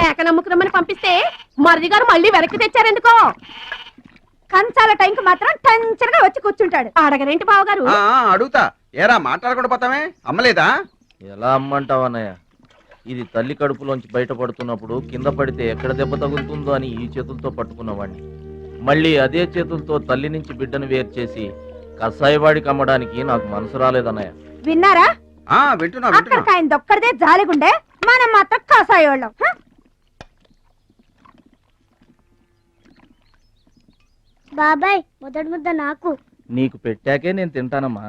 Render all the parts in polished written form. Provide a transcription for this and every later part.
మేక నమ్ముకురమ్మని పంపిస్తే మరిది గారు మళ్ళీ వెనక్కి తెచ్చారెందుకో. కంచాల టైంకి మాత్రం టెన్షన్గా వచ్చి కూర్చుంటాడు. అడగరేంటి బావగారు? అడుగుతా. ఏరా మాట్లాడకుండా పోతామే? అమ్మలేదా? ఎలా అమ్మంటావు అన్నయ్య? ఇది తల్లి కడుపులోంచి బయటపడుతున్నప్పుడు కింద పడితే ఎక్కడ దెబ్బ తగులుతుందో అని ఈ చేతులతో పట్టుకున్నవాడిని, మళ్ళీ అదే చేతులతో తల్లి నుంచి బిడ్డను వేరు చేసి కసాయివాడికి అమ్మడానికి నాకు మనసు రాలేదన్నయ్య. విన్నారా? వింటున్నా. అక్కడికి ఆయన దొక్కడిదే జాలిగుండే, మనం మాత్రం కసాయోళ్ళం. బాబాయ్ మొదటి ముద్ద నాకు. నీకు పెట్టాకే నేను తింటానమ్మా.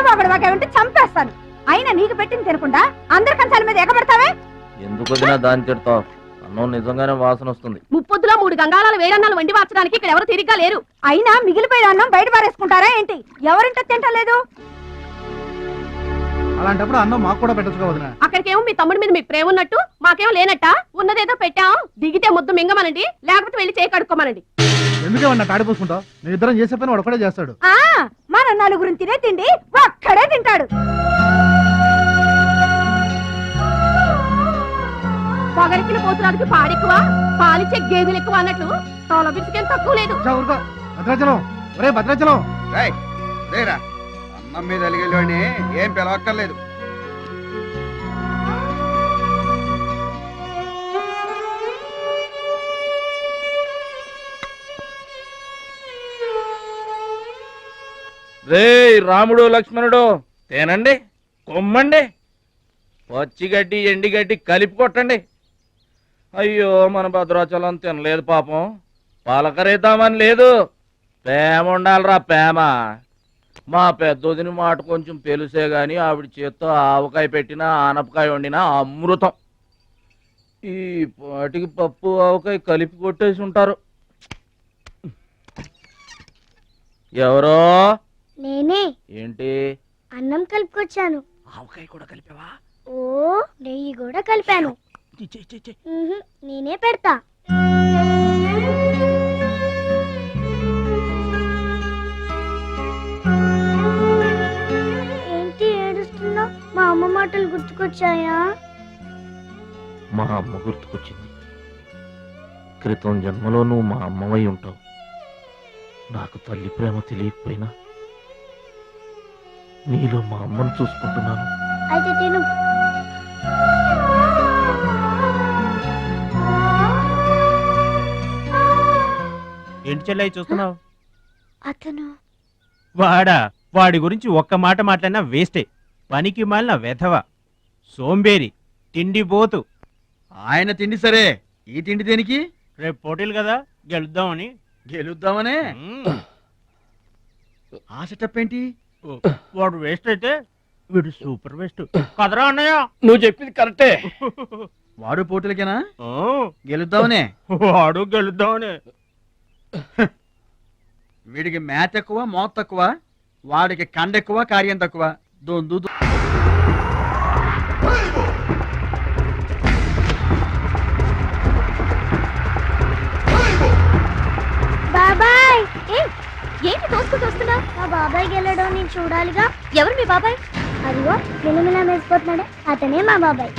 వాసన ఉంటే చంపేస్తాను. అయినా నీకు పెట్టింది తినకుండా అందరి కంచాల మీద ఎగబడతావే? ఎందుకు వదినా దాన్ని తిడతావు? అన్నం నిజంగానే వాసన వస్తుంది. ముప్పొద్దులో 3 గంగాళాల వేడన్నాలు వండి మార్చడానికి ఇక్కడ ఎవరు తిరిగ్గా లేరు. అయినా మిగిలిపోయిన అన్నం బయట పారేసుకుంటారా ఏంటి? ఎవరింట తింటలేదు? అలాంటప్పుడు అన్నం మాకు కూడా పెట్టచ్చు వదినా. అక్కడికేమో మీ తమ్ముడి మీద మీకు ప్రేమ ఉన్నట్టు, మాకేమో లేనట్ట. ఉన్నదేదో పెట్టాం, దిగితే ముద్దు మింగమనండి, లేకపోతే వెళ్ళి చేయి కడుక్కోమనండి. ఎందుకేమన్నా తాడిపోసుకుంటావు? నేను ఇద్దరం చేసే పని వాడు ఒకటే చేస్తాడు. మన నలుగురిని తినే తిండి ఒక్కడే తింటాడు. పొగరికిన పోతురానికి పాడెక్కువ, పాలిచ్చే గేదెలు ఎక్కువ అన్నట్లు తోల బిడ్డకేం తక్కువ లేదు. భద్రాచలం, ఒరే భద్రాచలం, అన్నం మీద అలిగేవాడిని ఏం పిలవక్కర్లేదు. రే రాముడు లక్ష్మణుడు, తేనండి, కొమ్మండి, పచ్చిగడ్డి ఎండిగడ్డి కలిపి కొట్టండి. అయ్యో మన భద్రాచలం తినలేదు పాపం, పలకరేద్దామని లేదు. ప్రేమ ఉండాలిరా ప్రేమ. మా పెద్దోదిని మాట కొంచెం పెలుసే గాని ఆవిడ చేత్తో ఆవకాయ పెట్టినా ఆనపకాయ వండినా అమృతం. ఈ పాటికి పప్పు ఆవకాయ కలిపి కొట్టేసి ఉంటారు. ఎవరో? నేనే. ఏంటి? అన్నం కలుపుకొచ్చాను. ఆవకాయ కూడా కలిపావా? ఓ, నెయ్యి కూడా కలిపాను. నేనే పెడతా. ఏంటి ఏడుస్తున్నావు? మా అమ్మ మాటలు గుర్తుకొచ్చాయా? మా అమ్మ గుర్తుకొచ్చింది. క్రితం జన్మలో నువ్వు మా అమ్మవై ఉంటావు. నాకు తల్లి ప్రేమ తెలియకపోయినా నీలో మా అమ్మను చూసుకుంటున్నాను. అయితే తిను. ఏంటి చెల్లై చూస్తున్నావు? అతను వాడి గురించి ఒక్క మాట మాట్లాడినా వేస్టే. పనికి మాలిన వెధవ, సోంబేరి, తిండి పోతు. ఆయన తిండి సరే, ఈ తిండి దేనికి? రేపు పోటీలు కదా, గెలుద్దామని. గెలుద్దామనే? ఆ సెటప్ ఏంటి? వాడు వేస్ట్ అయితే వీడు సూపర్ వేస్ట్ కదరా అన్నయ్య. నువ్వు చెప్పింది కరెక్టే. వాడు పోటీలకేనా? గెలుద్దామనే? వాడు గెలుద్దామనే. వీడికి మ్యాథ్ ఎక్కువ, మోత్ తక్కువ. వాడికి కండ ఎక్కువ, కార్యం తక్కువ. దొందు బాబాయ్. ఏంటి తోసుకుంటూ వస్తున్నా? మా బాబాయ్ గెలడం నేను చూడాలిగా. ఎవరు మీ బాబాయ్? అదిగో మిలమిలా మెరిసిపోతున్నాడే, అతనే మా బాబాయ్.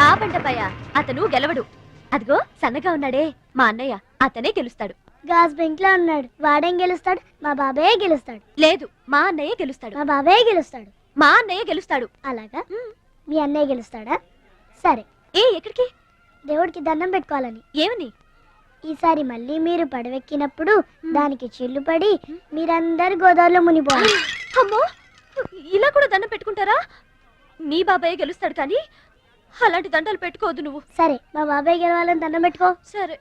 ఆ బండపయ్య, అతను గెలవడు. అదిగో సన్నగా ఉన్నాడే మా అన్నయ్య, అతనే గెలుస్తాడు. గాజ్ బెంక్ లో ఉన్నాడు, వాడేం గెలుస్తాడు? మా బాబాయ్ గెలుస్తాడు. లేదు, మా అన్నయ్య గెలుస్తాడు. మా బాబాయ్ గెలుస్తాడు. మా అన్నయ్య గెలుస్తాడు. అలాగా? మీ అన్నయ్య గెలుస్తాడా? సరే. ఎక్కడికి? దేవుడికి దండం పెట్టుకోవాలని. ఏమని? ఈసారి మళ్ళీ మీరు పడవెక్కినప్పుడు దానికి చిల్లు పడి మీరందరు గోదావరిలో మునిపోవాలి. అమ్మో, ఇలా కూడా దండం పెట్టుకుంటారా? మీ బాబాయ్ గెలుస్తాడు కానీ అలాంటి దండాలు పెట్టుకోవద్దు నువ్వు. సరే, మా బాబాయ్ గెలవాలని దండం పెట్టుకో. సరే.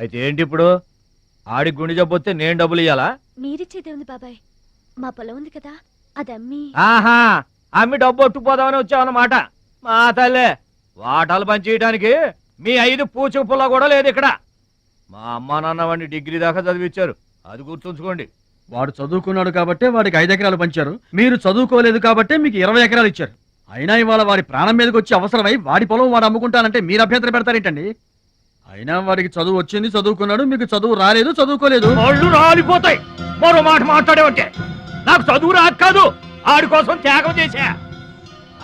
అయితే ఏంటి ఇప్పుడు ఆడి గుండె జబ్బు వస్తే నేను డబ్బులు ఇయ్యాలా? మీరిచ్చేదే ఉంది బాబాయ్, మా పొలం ఉంది కదా అది అమ్మి. ఆహా, అమ్మి డబ్బు ఒట్టుకుపోదామని వచ్చావన్నమాట. మా తల్లే, వాటాలు పంచేయడానికి మీ 5 పూచు పుల్ల కూడా లేదు ఇక్కడ. మా అమ్మా నాన్న వాడిని డిగ్రీ దాకా చదివించారు, అది గుర్తుంచుకోండి. వాడు చదువుకున్నాడు కాబట్టి వాడికి 5 ఎకరాలు పంచారు, మీరు చదువుకోలేదు కాబట్టి మీకు 20 ఎకరాలు ఇచ్చారు. అయినా ఇవాళ వాడి ప్రాణం మీదకి వచ్చి అవసరమై వాడి పొలం వాడు అమ్ముకుంటానంటే మీరు అభ్యంతరం పెడతారేంటండి? అయినా వాడికి చదువు వచ్చింది, చదువుకున్నాడు, మీకు చదువు రాలేదు, చదువుకోలేదు. ఒళ్ళు రాలిపోతాయి మరో మాట మాట్లాడేవంటే. నాకు చదువు రాక కాదు, ఆడి కోసం త్యాగం చేశా.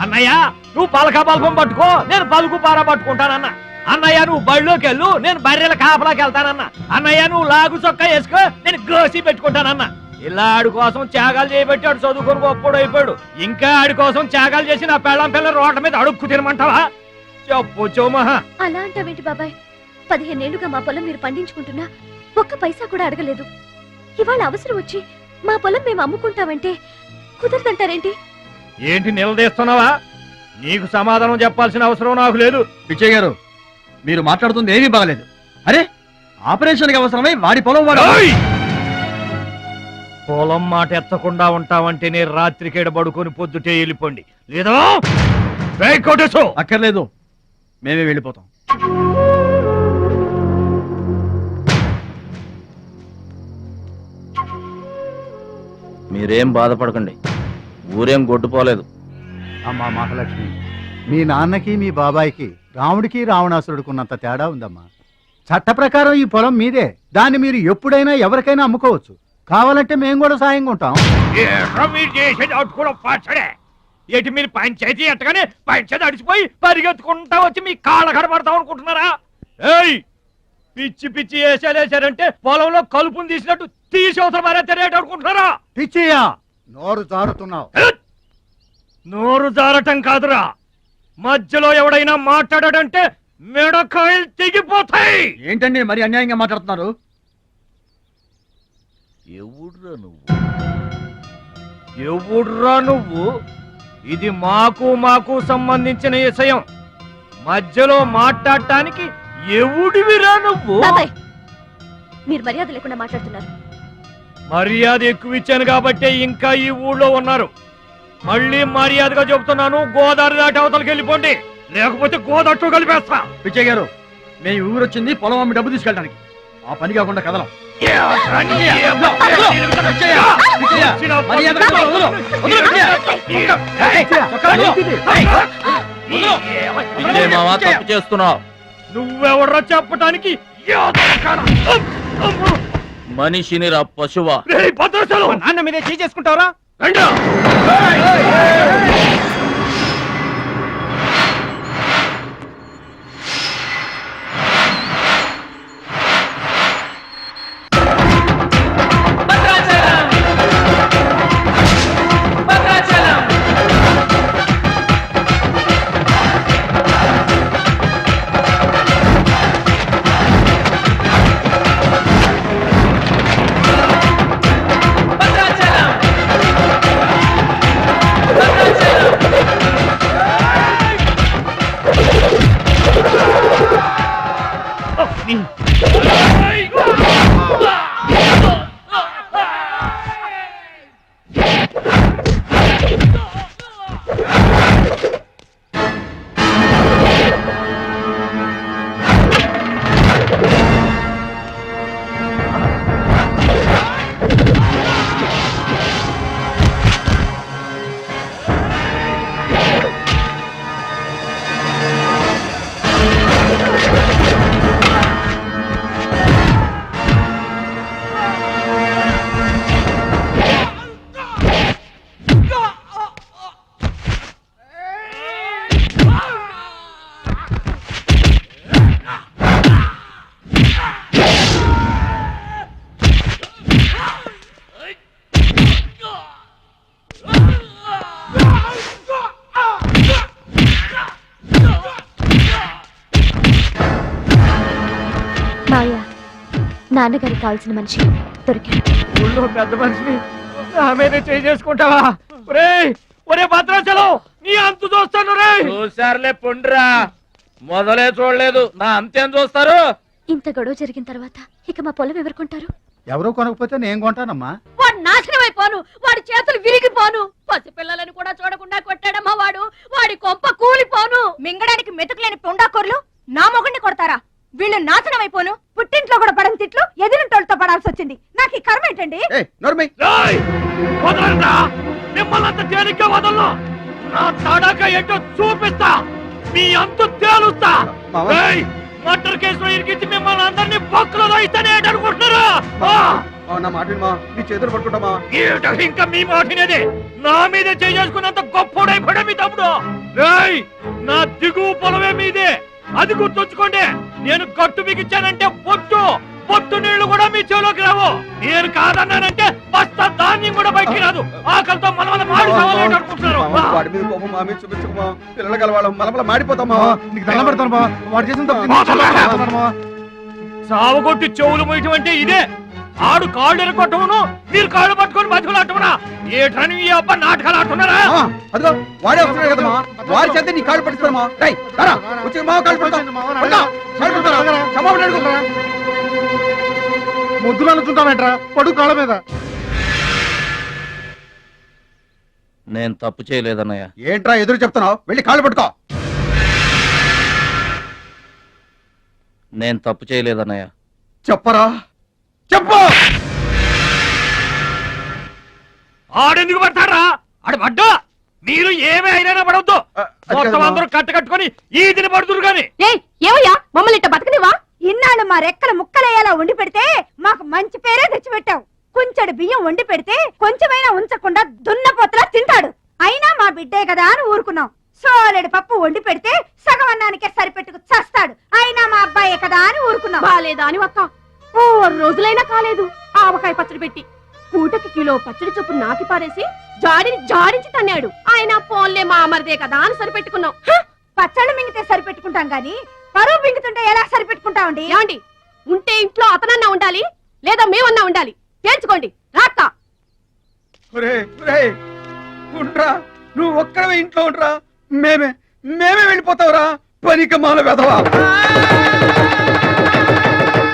అన్నయ్య నువ్వు పలక బల్పం పట్టుకో, నేను పలుకు పార పట్టుకుంటానన్న. అన్నయ్య నువ్వు బళ్ళోకి వెళ్ళు, నేను బర్రెల కాపలాకి వెళ్తానన్న. అన్నయ్య నువ్వు లాగు చొక్కా వేసుకో, నేను గోసి పెట్టుకుంటానన్న. ఇలా ఆడి కోసం త్యాగాలు చేయబట్టి ఆడు చదువుకొని గొప్పడు అయిపోయాడు. ఇంకా ఆడి కోసం త్యాగాలు చేసి నా పెళ్ళం పిల్ల రోడ్ల మీద అడుక్కు తినమంటావా? చెప్పు చోమహా. అలా అంటావేంటి బాబాయ్? 15 ఏళ్లుగా మా పొలం మీరు పండించుకుంటున్నా ఒక్క పైసా కూడా అడగలేదు. ఇవాళ అవసరం వచ్చి మా పొలం మేము అమ్ముకుంటామంటే కుదరదంటారేంటి? ఏంటి నిలదీస్తున్నావా? నీకు సమాధానం చెప్పాల్సిన అవసరం నాకు లేదు. పిచ్చయ్య గారు, మీరు మాట్లాడుతుంది ఏమీ బాగలేదు. అరే, ఆపరేషన్కి అవసరమై వాడి పొలం వాడు. ఓయ్! పొలం మాట ఎత్తకుండా ఉంటావంటే నేను రాత్రికేడ పడుకొని పొద్దుటే వెళ్ళిపోండి, లేదా కొట్టేసు. అక్కర్లేదు, మేమే వెళ్ళిపోతాం. మీరేం బాధపడకండి, ఊరేం గొడ్డుపోలేదు. అమ్మా మహాలక్ష్మి, మీ నాన్నకి మీ బాబాయికి రాముడికి రావణాసురుడుకున్నంత తేడా ఉందమ్మా. చట్ట ప్రకారం ఈ పొలం మీదే, దాన్ని మీరు ఎప్పుడైనా ఎవరికైనా అమ్ముకోవచ్చు. కావాలంటే మేము కూడా సాయంగా ఉంటాం. మీరు చేసేది అటు కూడా పాచడే. ఏంటి మీరు పంచాయతీ ఎట్టగానే పంచాయతీ అడిచిపోయి పరిగెత్తుకుంటా వచ్చి మీ కాళ్ళ కడబడతాం అనుకుంటున్నారా? ఏయ్, పిచ్చి పిచ్చి వేసారంటే పొలంలో కలుపుని తీసినట్టు తీసి అవసరం మరే తెలియట అనుకుంటున్నారా? పిచ్చియా, నోరు జారుతున్నావు. నోరు జారటం కాదురా, మధ్యలో ఎవడైనా మాట్లాడాడంటే మెడకాయలు తెగిపోతాయి. ఏంటండి మరి అన్యాయంగా మాట్లాడుతున్నారు? ఎవడ్రా నువ్వు? ఇది మాకు సంబంధించిన విషయం. మధ్యలో మాట్లాడటానికి ఎవడివిరా నువ్వు? బాబాయ్, మీరు మర్యాద లేకుండా మాట్లాడుతున్నారు. మర్యాద ఎక్కువ ఇచ్చాను కాబట్టే ఇంకా ఈ ఊళ్ళో ఉన్నారు. మళ్ళీ మర్యాదగా చెబుతున్నాను, గోదావరి దాటి అవతలకి వెళ్ళిపోండి, లేకపోతే గోదట్టు కలిపేస్తా. పిచ్చయ్య గారు, మేము ఊరొచ్చింది పొలం అమ్మి డబ్బు తీసుకెళ్ళడానికి, ఆ పని కాకుండా కదలం. తప్పు చేస్తున్నావు. నువ్వెవర్రా చెప్పటానికి? మనిషిని రా పశువా. నాన్న మీదే చేసుకుంటావరా? నాన్నగారికి కావాల్సిన మనిషి దొరికాడు. ఊళ్ళో పెద్ద మనిషిని నా మీద చేసుకుంటావా? ఒరే భద్రాచలం, నీ అంతు చూస్తాను రే. చూసారులే పొండ్రా, మొదలే చూడలేదు, నా అంతేం చూస్తారు? ఇంత గొడవ జరిగిన తర్వాత ఇక మా పొలం ఎవరు కొంటారు? ఎవరో కొనకపోతే నేను కొంటానమ్మా. వాడు నాశనం అయిపోను, వాడి చేతులు విరిగిపోను, పసిపిల్లలను కూడా చూడకుండా కొట్టాడమ్మా వాడు, వాడి కొంప కూలిపోను. మింగడానికి మెతుకులేని పొండాకోర్లు నా మొగుడిని కొడతారా? వీళ్ళు నాశనం అయిపోను, పుట్టింట్లో కూడా పడని తిట్లు ఎదిరింటోళ్ళతో పడాల్సి వచ్చింది. నాకు ఈ కర్మ ఏంటండి? ఏయ్, నోర్మై. వదలరా, మిమ్మల్ని అంత తేలిగ్గా వదలను. నా తడాక ఏంటో చూపిస్తా, మీ అంతు తేలుస్తా. మామ. ఏయ్, మర్డర్ కేసులో ఇరికించి మిమ్మల్ని అందరినీ బొక్కలో దోయిస్తానే అనుకుంటున్నారా? నా మాట విను మా, నీ చేతులు పట్టుకుంటామా. ఇంకా మీ మాటినేది నా మీద చేసుకున్నంత గొప్పోడైపోయా మీ తమ్ముడు. రేయ్, నా దిగువ పొలమే మీదే, అది గుర్తుంచుకోండి. నేను కట్టు బిగించానంటే పొట్టు నీళ్లు కూడా మీ చెవులోకి రావు. నేను కాదన్నానంటే బస్తా ధాన్యం కూడా బయటికి రాదు. ఆకలితో మన మాడి అనుకుంటున్నారు. వాడి మీద కోపం మా మీద చూపించకమా. పిల్లలు గలవాళ్ళం మలమల మాడిపోతామా. నీకు దండం పెడతాను బావ. వాడు చేసిన తప్పు సావగొట్టి చెవులు మొయ్యటం అంటే ఇదే. ఆడు కాళ్ళు ఎరగొట్టవును, మీరు కాళ్ళు పట్టుకొని బతుకులాటమనా? ఏటని ఈ అబ్బా నాటకాలు ఆడుతున్నారా? అదిగో వాడే వస్తున్నాడు కదమ్మా, వాడి చేత నీ కాళ్ళు పట్టిస్తామా. వచ్చి మా కాళ్ళు పడతాం. ముద్దులు అనుకుంటామేంట్రా, పడు కాళ్ళ మీద. నేను తప్పు చేయలేదన్నయ్య. ఏంట్రా ఎదురు చెప్తున్నావు? వెళ్ళి కాళ్ళు పట్టుకో. నేను తప్పు చేయలేదన్నయ్య. చెప్పరా, చెప్పు. ఆడెందుకు పడతారా? ఆడు పడ్డా మీరు ఏమీ అయినా పడవద్దు. మొత్తం అందరూ కట్టుకొని ఈదిని పడుతురు గాని. ఏమయ్యా మమ్మల్ని ఇట్ట బతకనివా? ఇన్నాళ్ళు మా రెక్కల ముక్కలయ్యేలా వండి పెడితే మాకు మంచి పేరే తెచ్చిపెట్టావు. కొంచెడు బియ్యం వండి పెడితే కొంచెమైనా ఉంచకుండా దున్నపోతలా తింటాడు. అయినా మా బిడ్డే కదా అని ఊరుకున్నాం. సోలెడు పప్పు వండి పెడితే సగం అన్నానికే సరిపెట్టుకు చస్తాడు. అయినా మా అబ్బాయే కదా అని ఊరుకున్నాం. బాలేదా అని ఒక్క 4 రోజులైనా కాలేదు ఆవకాయ పచ్చడి పెట్టి పూటకి కిలో పచ్చడి చొప్పు నాకి పారేసి జాడించి తన్నాడు. ఆయన పోన్లే మా అమరదే కదా అని సరిపెట్టుకున్నాం. పచ్చళ్ళు మింగితే సరిపెట్టుకుంటాం గాని పరువు మింగుతుంటే ఎలా సరిపెట్టుకుంటామండి? ఏమండి, ఉంటే ఇంట్లో అతనన్నా ఉండాలి, లేదా మేమన్నా ఉండాలి. తేల్చుకోండి. రాక్క ఉంట్రా, నువ్వు ఒక్కడవే ఇంట్లో ఉంట్రా. మేమే వెళ్ళిపోతావురా. పనికి మాల వెధవా.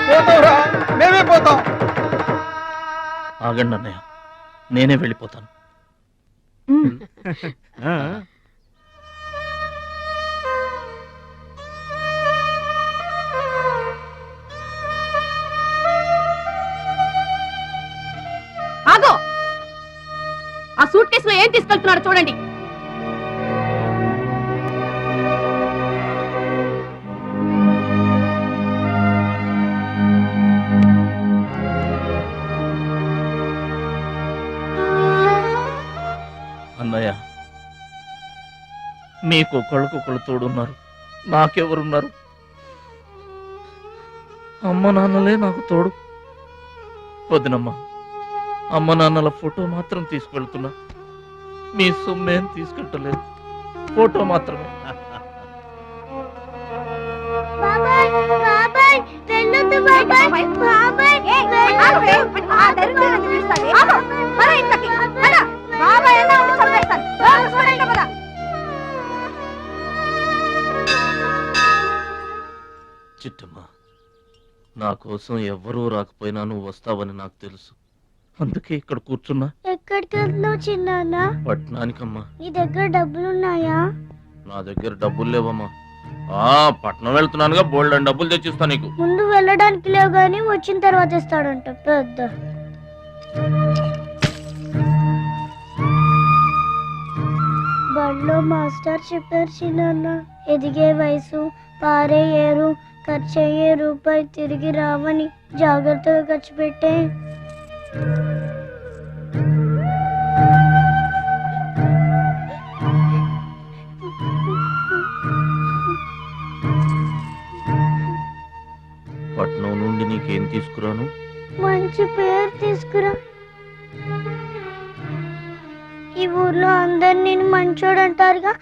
పోతావురా, మేమే పోతాం. ఆగండి అన్నయ్య, నేనే వెళ్ళిపోతాను. ఆగో, ఆ సూట్ కేసులో ఏం తీసుకెళ్తున్నారో చూడండి. అన్నయ్య, మీకు ఒకళ్ళకొకళ్ళు తోడున్నారు, నాకెవరున్నారు? అమ్మ నాన్నలే నాకు తోడు. వదినమ్మా, అమ్మ నాన్నల ఫోటో మాత్రం తీసుకెళ్తున్నా. మీ సొమ్మేం తీసుకెళ్ళలేదు, ఫోటో మాత్రమే. బాబాయ్ బాబాయ్ వెళ్ళొద్దు బాబాయ్. బాబాయ్ చిట్టమ్మా, నా కోసం ఎవ్వరూ రాకపోయినా నువ్వు వస్తావని నాకు తెలుసు. అందుకే ఇక్కడ కూర్చున్నా. ఎక్కడికి వెళ్తున్నావు చిన్నాన్న? పట్నానికమ్మా. నీ దగ్గర డబ్బులున్నాయా? నా దగ్గర డబ్బులు లేవమ్మా. పట్నం వెళ్తున్నానుగా, బోల్డ్ అని డబ్బులు తెచ్చిస్తా నీకు. ముందు వెళ్ళడానికి లేవు గానీ వచ్చిన తర్వాత ఇస్తాడంట పెద్ద. బడిలో మాస్టర్ చెప్పారు చిన్నాన్న, ఎదిగే వయసు, పారే ఏరు, ఖర్చయ్యే రూపాయి తిరిగి రావని. జాగ్రత్తగా ఖర్చు పెట్టే. పట్నం నుండి నీకేం తీసుకురాను? మంచి పేరు తీసుకురా. ఈ ఊర్లో అందరు నేను మంచోడు అంటారుగా,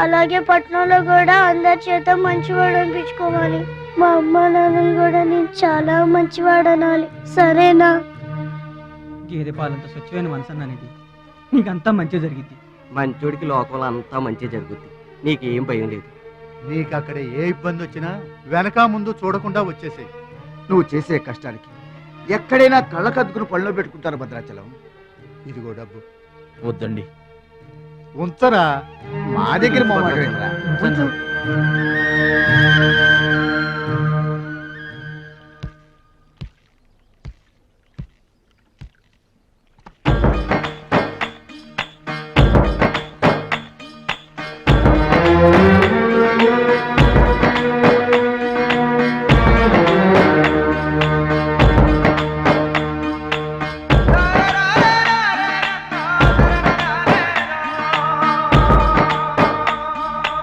అలాగే పట్నంలో కూడా అందరి చేత మంచివాడు అనిపించుకోవాలి. మా అమ్మ నాన్నలు కూడా నేను చాలా మంచివాడు అనాలి. సరేనా? గేదె పాలంత స్వచ్ఛమైన మనసు అనేది నీకంతా మంచి జరిగింది. మంచోడికి లోకంలో అంతా మంచి జరుగుద్ది. నీకేం భయం లేదు. నీకు అక్కడ ఏ ఇబ్బంది వచ్చినా వెనక ముందు చూడకుండా వచ్చేసేయ్. నువ్వు చేసే కష్టానికి ఎక్కడైనా కళ్ళకద్దుకుని పళ్ళలో పెట్టుకుంటారు భద్రాచలం. ఇదిగో డబ్బు. వద్దండి. ఉంచరా, మా దగ్గర మొహమాటం ఏంట్రా? ఉంచు.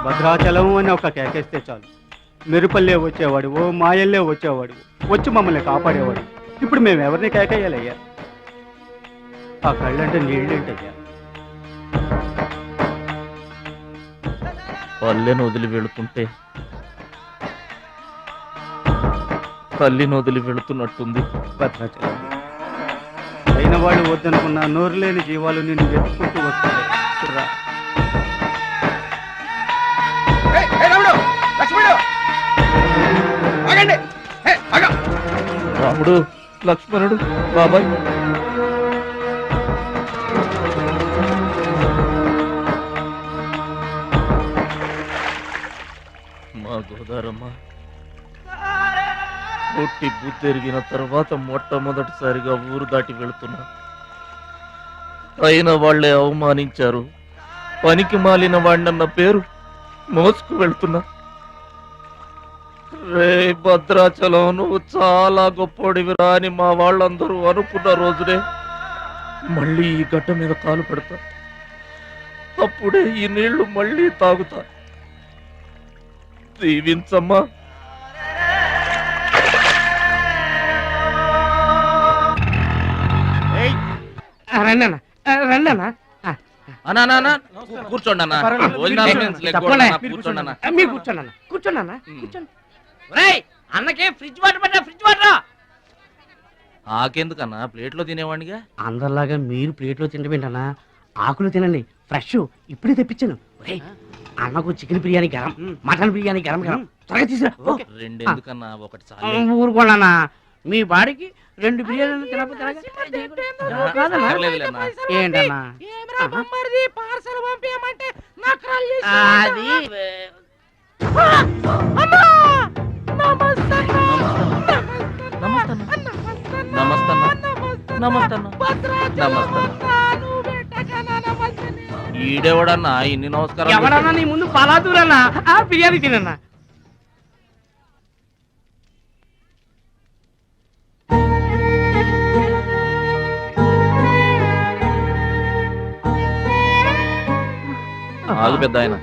భద్రాచలం అని ఒక కేకేస్తే చాలు, మెరుపల్లే వచ్చేవాడు, ఓ మాయల్లే వచ్చేవాడు, వచ్చి మమ్మల్ని కాపాడేవాడు. ఇప్పుడు మేము ఎవరిని కేకేయాలయ్యా? ఆ కళ్ళంటే నీళ్ళేంటయ్యా? పల్లెను వదిలి వెళుతుంటే తల్లిని వదిలి వెళుతున్నట్టుంది. భద్రాచలం అయిన వాళ్ళు వద్దనుకున్న నోరు లేని జీవాలు నిన్ను వెతుక్కుంటూ వస్తాయి. రా. ఏయ్, ఏయ్ రాముడు, లక్ష్మణుడు, ఆగండి. ఏయ్, ఆగు. రాముడు, లక్ష్మణుడు, బాబాయ్. మా గోదారమ్మ పుట్టి బుద్ధెరిగిన తర్వాత మొట్టమొదటిసారిగా ఊరు దాటి వెళుతున్నా. అయిన వాళ్లే అవమానించారు. పనికి మాలిన వాడినన్న పేరు మోసుకు వెళ్తున్నా. రే భద్రాచలం, నువ్వు చాలా గొప్పోడివిరా అని మా వాళ్ళందరూ అనుకున్న రోజునే మళ్ళీ ఈ గడ్డ మీద కాలు పెడతా. అప్పుడే ఈ నీళ్లు మళ్ళీ తాగుతా. దీవించమ్మా. కూర్చోండి అన్న. అన్నకే ఫ్రిడ్జ్ వాటర్ పడ్డా, ఫ్రిడ్జ్ వాటర్. ఆకెందుకన్నా, ప్లేట్లో తినేవాడిగా. అందరిలాగా మీరు ప్లేట్లో తినబెంటన్నా, ఆకులు తినండి, ఫ్రెష్ ఇప్పుడే తెప్పించాను. అన్నకు చికెన్ బిర్యానీ గరం, మటన్ బిర్యానీ గరం గరం, త్వరగా తీసుకురా. రెండు ఎందుకన్నా, ఒకటి చాలు. ఊరుకోండి, మీ బాడీకి 2 బిర్యానీలు తినకపోతే ఏంటన్నా అది ఈడెవడన్నా ఇన్ని నమస్కారం? ఎవడన్నా నీ ముందు పలాదూరన్నా, ఆ బిర్యానీ తినన్నా. ఆగు పెద్ద ఆయన,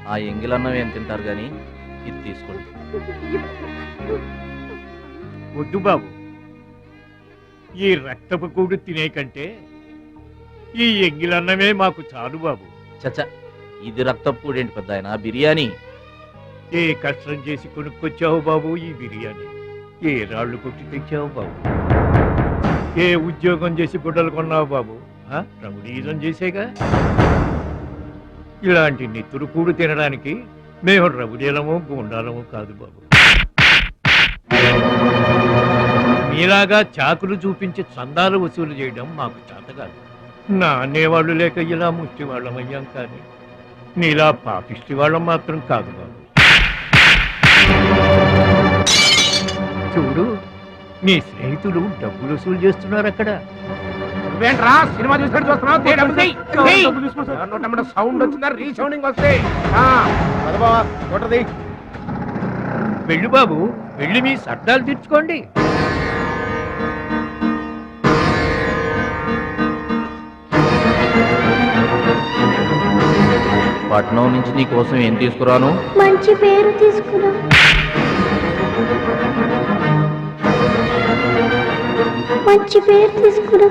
ఆ ఎంగిలన్నం ఏం తింటారు గాని ఇది తీసుకోండి. వద్దు బాబు, ఈ రక్తపు కూడు తినే కంటే ఈ ఎంగిలన్నమే మాకు చాలు బాబు. చచ్చా, ఇది రక్తపు కూడేంటి పెద్ద ఆయన, బిర్యానీ. ఏ కష్టం చేసి కొనుక్కొచ్చావు బాబు ఈ బిర్యానీ? ఏ రాళ్ళు కొట్టి తెచ్చావు బాబు? ఏ ఉద్యోగం చేసి గుడ్డలు కొన్నావు బాబు? రౌడీజం చేసేగా. ఇలాంటి నెత్తురు కూడు తినడానికి మేము రౌడీలము గుండాలము కాదు బాబు. మీలాగా చాకులు చూపించి చందాలు వసూలు చేయడం మాకు చేత కాదు. నా అనేవాళ్ళు లేక ఇలా ముష్టి వాళ్ళం అయ్యాం, కానీ నీలా పాపిష్టి వాళ్ళం మాత్రం కాదు బాబు. చూడు, నీ స్నేహితులు డబ్బులు వసూలు చేస్తున్నారు అక్కడ. సినిమా చూస్తున్నావు, సౌండ్ వచ్చిందా, రీసౌండింగ్ వస్తే వెళ్ళు బాబు, వెళ్ళి మీ సర్దాలు తీర్చుకోండి. పట్నం నుంచి నీ కోసం ఏం తీసుకురాను? మంచి పేరు తీసుకురా. మంచి పేరు తీసుకురా.